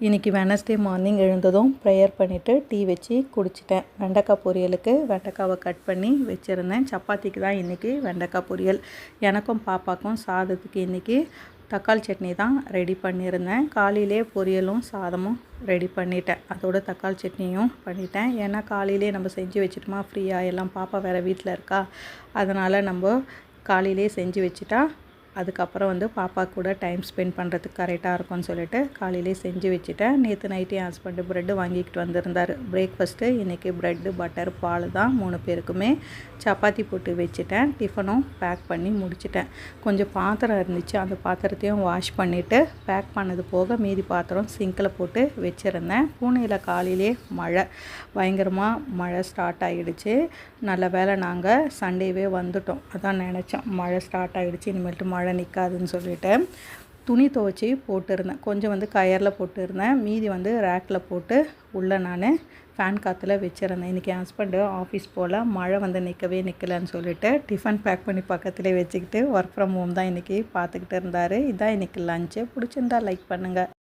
இன்றைக்கி Wednesday morning எழுந்ததும் prayer பண்ணிவிட்டு டீ வச்சு குடிச்சிட்டேன். வெண்டைக்காய் பொரியலுக்கு வெண்டைக்காவை கட் பண்ணி வச்சுருந்தேன். சப்பாத்திக்கு தான் இன்றைக்கி வெண்டைக்காய் பொரியல். எனக்கும் பாப்பாக்கும் சாதத்துக்கு இன்றைக்கி தக்காளி சட்னி தான் ரெடி பண்ணியிருந்தேன். காலையிலே பொரியலும் சாதமும் ரெடி பண்ணிட்டேன். அதோட தக்காளி சட்னியும் பண்ணிட்டேன். ஏன்னா காலையிலே நம்ம செஞ்சு வச்சுட்டோமா ஃப்ரீயாக, எல்லாம் பாப்பா வேறு வீட்டில் இருக்கா, அதனால் நம்ம காலையிலே செஞ்சு வச்சுட்டா அதுக்கப்புறம் பாப்பா கூட டைம் ஸ்பெண்ட் பண்ணுறதுக்கு கரெக்டாக இருக்கும்னு சொல்லிட்டு காலையிலே செஞ்சு வச்சுட்டேன். நேற்று நைட்டு என் ஹஸ்பண்டு ப்ரெட்டு வாங்கிக்கிட்டு வந்திருந்தார். பிரேக்ஃபாஸ்ட்டு இன்றைக்கி ப்ரெட்டு பட்டர் பால் தான் 3 பேருக்குமே. சப்பாத்தி போட்டு வச்சுட்டேன். டிஃபனும் பேக் பண்ணி முடிச்சிட்டேன். கொஞ்சம் பாத்திரம் இருந்துச்சு, அந்த பாத்திரத்தையும் வாஷ் பண்ணிவிட்டு பேக் பண்ணது போக மீதி பாத்திரம் சிங்கில் போட்டு வச்சுருந்தேன். பூனேயில் காலையிலே பயங்கரமாக மழை ஸ்டார்ட் ஆகிடுச்சு. நல்ல வேளை நாங்கள் சண்டேவே வந்துட்டோம். அதான் நினச்சோம் மழை ஸ்டார்ட் ஆகிடுச்சு, இனிமேல்ட்டு மழை நிற்காதுன்னு சொல்லிவிட்டு துணி துவைச்சி போட்டுருந்தேன். கொஞ்சம் கயரில் போட்டுருந்தேன், மீதி ரேக்கில் போட்டு உள்ளே நான் ஃபேன் காற்றுல வச்சுருந்தேன். இன்றைக்கி என் ஹஸ்பண்டு ஆஃபீஸ் போல் மழை நிற்கலன்னு சொல்லிவிட்டு டிஃபன் பேக் பண்ணி பக்கத்துலேயே வச்சுக்கிட்டு ஒர்க் ஃப்ரம் ஹோம் தான் இன்றைக்கி பார்த்துக்கிட்டு இருந்தார். இதான் இன்றைக்கி லஞ்சு. பிடிச்சிருந்தா லைக் பண்ணுங்கள்.